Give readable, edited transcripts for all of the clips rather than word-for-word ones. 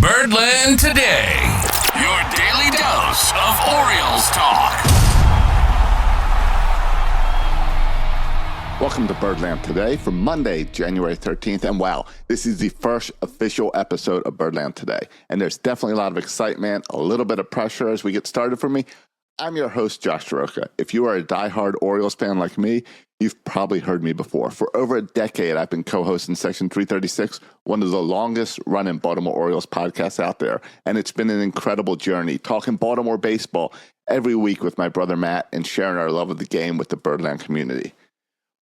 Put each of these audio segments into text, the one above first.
Birdland Today, your daily dose of Orioles talk. Welcome to Birdland Today for Monday, January 13th. And wow, this is the first official episode of Birdland Today. And there's definitely a lot of excitement, a little bit of pressure as we get started for me. I'm your host, Josh Soroka. If you are a diehard Orioles fan like me, you've probably heard me before. For over a decade, I've been co-hosting Section 336, one of the longest running Baltimore Orioles podcasts out there. And it's been an incredible journey, talking Baltimore baseball every week with my brother Matt and sharing our love of the game with the Birdland community.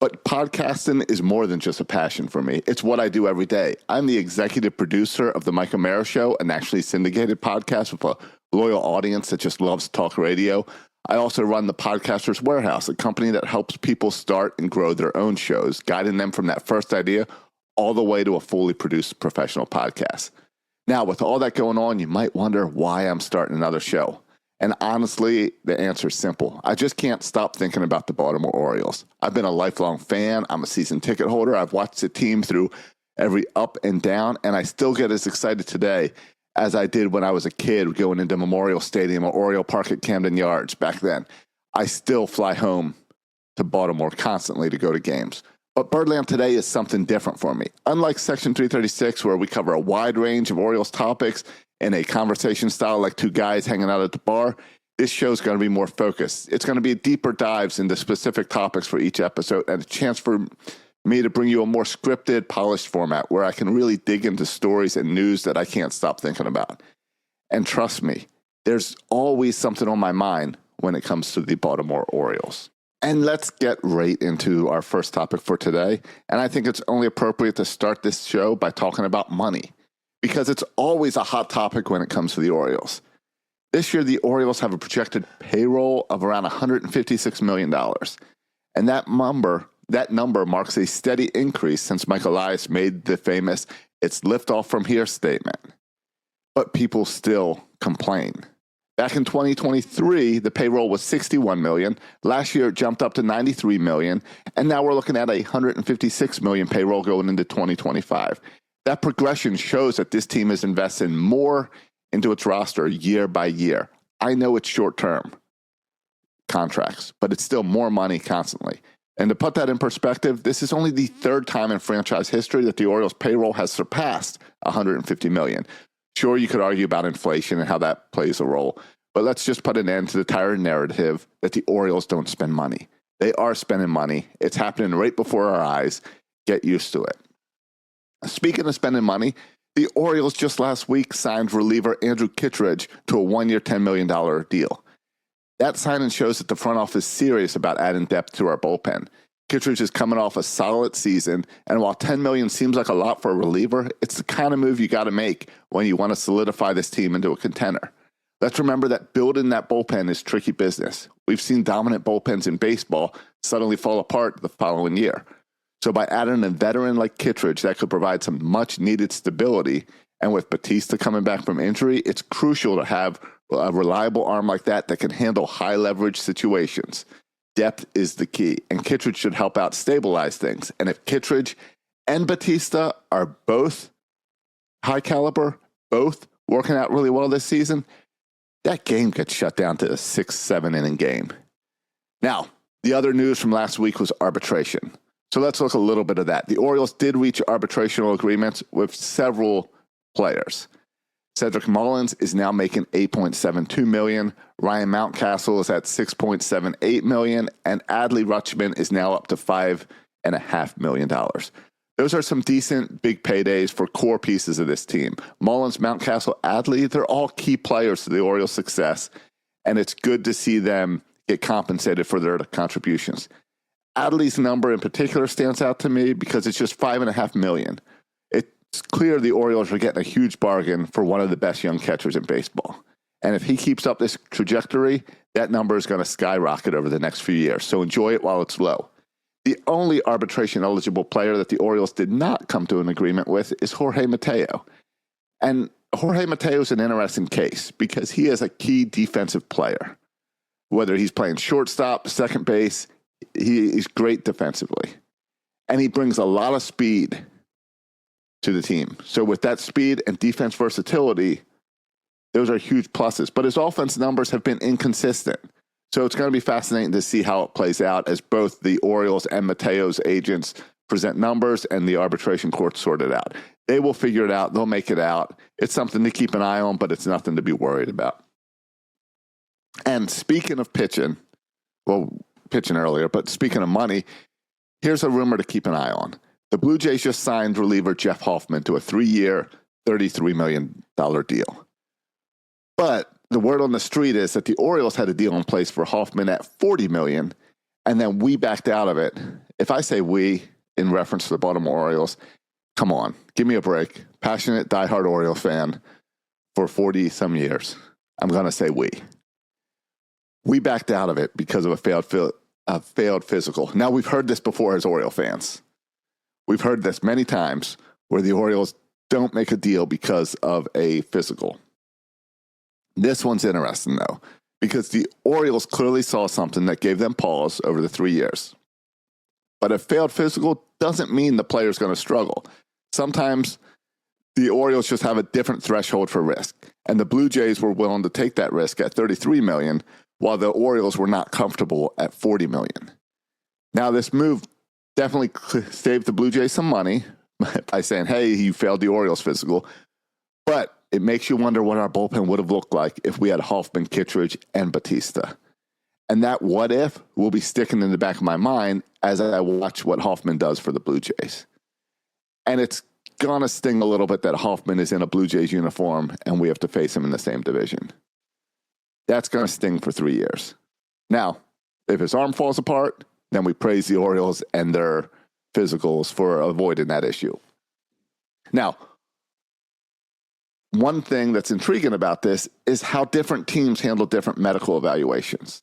But podcasting is more than just a passion for me. It's what I do every day. I'm the executive producer of the Mike Elias Show, a nationally syndicated podcast with a loyal audience that just loves talk radio. I also run the Podcaster's Warehouse, a company that helps people start and grow their own shows, guiding them from that first idea all the way to a fully produced professional podcast. Now, with all that going on, you might wonder why I'm starting another show. And honestly, the answer is simple. I just can't stop thinking about the Baltimore Orioles. I've been a lifelong fan. I'm a season ticket holder. I've watched the team through every up and down, and I still get as excited today as I did when I was a kid going into Memorial Stadium or Oriole Park at Camden Yards back then. I still fly home to Baltimore constantly to go to games. But Birdland Today is something different for me. Unlike Section 336, where we cover a wide range of Orioles topics in a conversation style like two guys hanging out at the bar, this show is going to be more focused. It's going to be deeper dives into specific topics for each episode and a chance for me to bring you a more scripted, polished format where I can really dig into stories and news that I can't stop thinking about. And trust me, there's always something on my mind when it comes to the Baltimore Orioles. And let's get right into our first topic for today. And I think it's only appropriate to start this show by talking about money, because it's always a hot topic when it comes to the Orioles. This year, the Orioles have a projected payroll of around $156 million. And that number marks a steady increase since Mike Elias made the famous "it's liftoff from here" statement. But people still complain. Back in 2023, the payroll was $61 million. Last year, it jumped up to $93 million. And now we're looking at a $156 million payroll going into 2025. That progression shows that this team is investing more into its roster year by year. I know it's short-term contracts, but it's still more money constantly. And to put that in perspective, this is only the third time in franchise history that the Orioles payroll has surpassed $150 million. Sure, you could argue about inflation and how that plays a role, but let's just put an end to the tired narrative that the Orioles don't spend money. They are spending money. It's happening right before our eyes. Get used to it. Speaking of spending money, the Orioles just last week signed reliever Andrew Kittredge to a one-year, $10 million deal. That signing shows that the front office is serious about adding depth to our bullpen. Kittredge is coming off a solid season, and while $10 million seems like a lot for a reliever, it's the kind of move you got to make when you want to solidify this team into a contender. Let's remember that building that bullpen is tricky business. We've seen dominant bullpens in baseball suddenly fall apart the following year. So by adding a veteran like Kittredge that could provide some much-needed stability, and with Batista coming back from injury, it's crucial to have a reliable arm like that can handle high-leverage situations. Depth is the key, and Kittredge should help out stabilize things. And if Kittredge and Batista are both high caliber, both working out really well this season, that game gets shut down to a 6-7 inning game. Now, the other news from last week was arbitration. So let's look a little bit of that. The Orioles did reach arbitrational agreements with several players. Cedric Mullins is now making $8.72 million. Ryan Mountcastle is at $6.78 million. And Adley Rutschman is now up to $5.5 million. Those are some decent big paydays for core pieces of this team. Mullins, Mountcastle, Adley, they're all key players to the Orioles' success. And it's good to see them get compensated for their contributions. Adley's number in particular stands out to me because it's just $5.5 million. It's clear the Orioles are getting a huge bargain for one of the best young catchers in baseball. And if he keeps up this trajectory, that number is going to skyrocket over the next few years. So enjoy it while it's low. The only arbitration-eligible player that the Orioles did not come to an agreement with is Jorge Mateo. And Jorge Mateo is an interesting case because he is a key defensive player. Whether he's playing shortstop, second base, he is great defensively. And he brings a lot of speed to the team. So with that speed and defense versatility, those are huge pluses. But his offense numbers have been inconsistent. So it's going to be fascinating to see how it plays out as both the Orioles and Mateo's agents present numbers and the arbitration court sort it out. They will figure it out. They'll make it out. It's something to keep an eye on, but it's nothing to be worried about. And speaking of pitching, well, pitching earlier, but speaking of money, here's a rumor to keep an eye on. The Blue Jays just signed reliever Jeff Hoffman to a 3-year, $33 million deal. But the word on the street is that the Orioles had a deal in place for Hoffman at $40 million, and then we backed out of it. If I say we, in reference to the Baltimore Orioles, come on, give me a break. Passionate, diehard Orioles fan for 40-some years. I'm going to say we. We backed out of it because of a failed physical. Now, we've heard this before as Oriole fans. We've heard this many times where the Orioles don't make a deal because of a physical. This one's interesting, though, because the Orioles clearly saw something that gave them pause over the 3 years. But a failed physical doesn't mean the player's going to struggle. Sometimes the Orioles just have a different threshold for risk, and the Blue Jays were willing to take that risk at $33 million, while the Orioles were not comfortable at $40 million. Now, this move definitely saved the Blue Jays some money by saying, hey, you failed the Orioles physical, but it makes you wonder what our bullpen would have looked like if we had Hoffman, Kittredge, and Batista. And that what if will be sticking in the back of my mind as I watch what Hoffman does for the Blue Jays. And it's going to sting a little bit that Hoffman is in a Blue Jays uniform and we have to face him in the same division. That's going to sting for 3 years. Now, if his arm falls apart, then we praise the Orioles and their physicals for avoiding that issue. Now, one thing that's intriguing about this is how different teams handle different medical evaluations.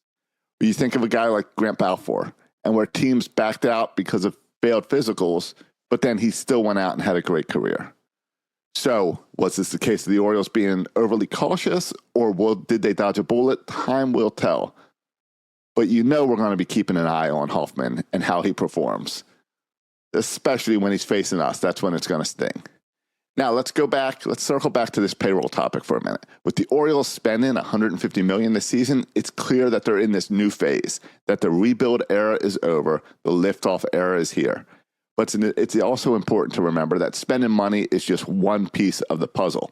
You think of a guy like Grant Balfour, and where teams backed out because of failed physicals, but then he still went out and had a great career. So, was this the case of the Orioles being overly cautious, or did they dodge a bullet? Time will tell. But you know we're going to be keeping an eye on Hoffman and how he performs, especially when he's facing us. That's when it's going to sting. Now, let's circle back to this payroll topic for a minute. With the Orioles spending $150 million this season, it's clear that they're in this new phase, that the rebuild era is over, the liftoff era is here. But it's also important to remember that spending money is just one piece of the puzzle.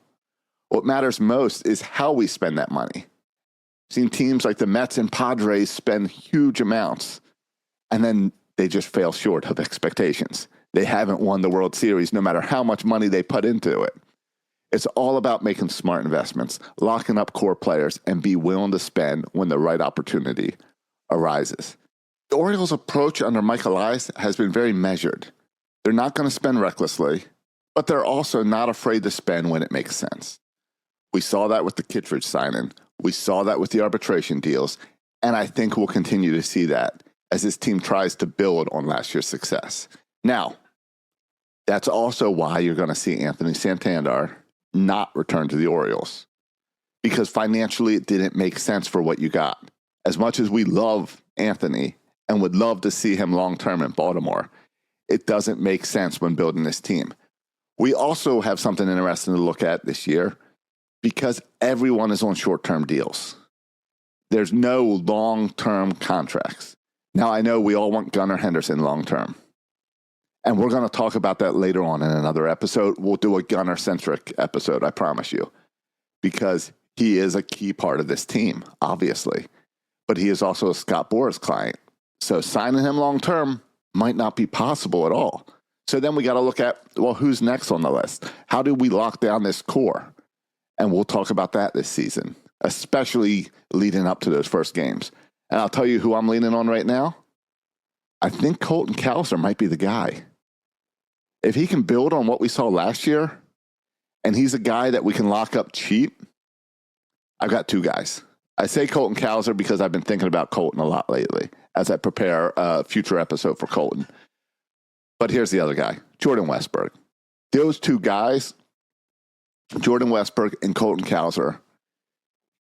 What matters most is how we spend that money. I've seen teams like the Mets and Padres spend huge amounts, and then they just fail short of expectations. They haven't won the World Series no matter how much money they put into it. It's all about making smart investments, locking up core players, and be willing to spend when the right opportunity arises. The Orioles' approach under Mike Elias has been very measured. They're not going to spend recklessly, but they're also not afraid to spend when it makes sense. We saw that with the Kittredge signing. We saw that with the arbitration deals, and I think we'll continue to see that as this team tries to build on last year's success. Now, that's also why you're going to see Anthony Santander not return to the Orioles, because financially it didn't make sense for what you got. As much as we love Anthony and would love to see him long-term in Baltimore, it doesn't make sense when building this team. We also have something interesting to look at this year because everyone is on short-term deals. There's no long-term contracts. Now, I know we all want Gunnar Henderson long-term. And we're going to talk about that later on in another episode. We'll do a Gunnar-centric episode, I promise you, because he is a key part of this team, obviously. But he is also a Scott Boras client. So signing him long-term might not be possible at all. So then we got to look at, well, who's next on the list? How do we lock down this core? And we'll talk about that this season, especially leading up to those first games. And I'll tell you who I'm leaning on right now. I think Colton Cowser might be the guy. If he can build on what we saw last year, and he's a guy that we can lock up cheap, I've got two guys. I say Colton Cowser because I've been thinking about Colton a lot lately as I prepare a future episode for Colton. But here's the other guy, Jordan Westburg. Those two guys, Jordan Westburg and Colton Cowser,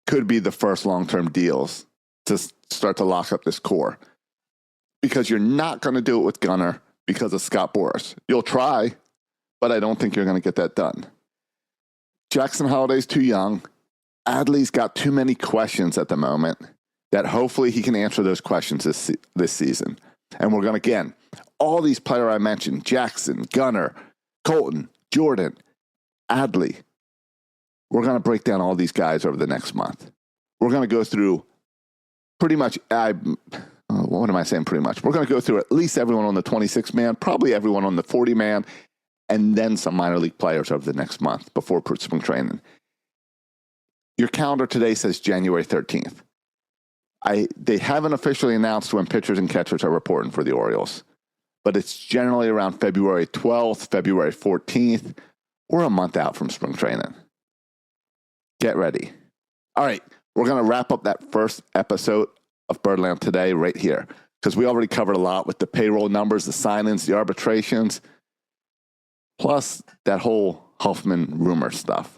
could be the first long-term deals to start to lock up this core. Because you're not going to do it with Gunnar because of Scott Boras. You'll try, but I don't think you're going to get that done. Jackson Holliday's too young. Adley's got too many questions at the moment that hopefully he can answer those questions this season. And we're going to, again, all these players I mentioned, Jackson, Gunnar, Colton, Jordan, Adley, we're going to break down all these guys over the next month. We're going to go through pretty much, what am I saying pretty much? We're going to go through at least everyone on the 26-man, probably everyone on the 40-man, and then some minor league players over the next month before spring training. Your calendar today says January 13th. They haven't officially announced when pitchers and catchers are reporting for the Orioles, but it's generally around February 12th, February 14th, or a month out from spring training. Get ready. All right, we're going to wrap up that first episode of Birdland today right here, because we already covered a lot with the payroll numbers, the sign-ins, the arbitrations, plus that whole Hoffman rumor stuff.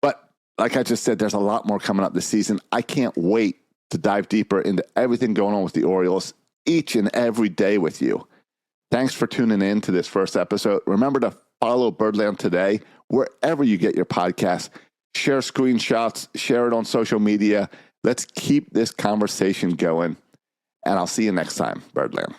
But like I just said, there's a lot more coming up this season. I can't wait to dive deeper into everything going on with the Orioles each and every day with you. Thanks for tuning in to this first episode. Remember to follow Birdland Today wherever you get your podcasts. Share screenshots, share it on social media. Let's keep this conversation going. And I'll see you next time, Birdland.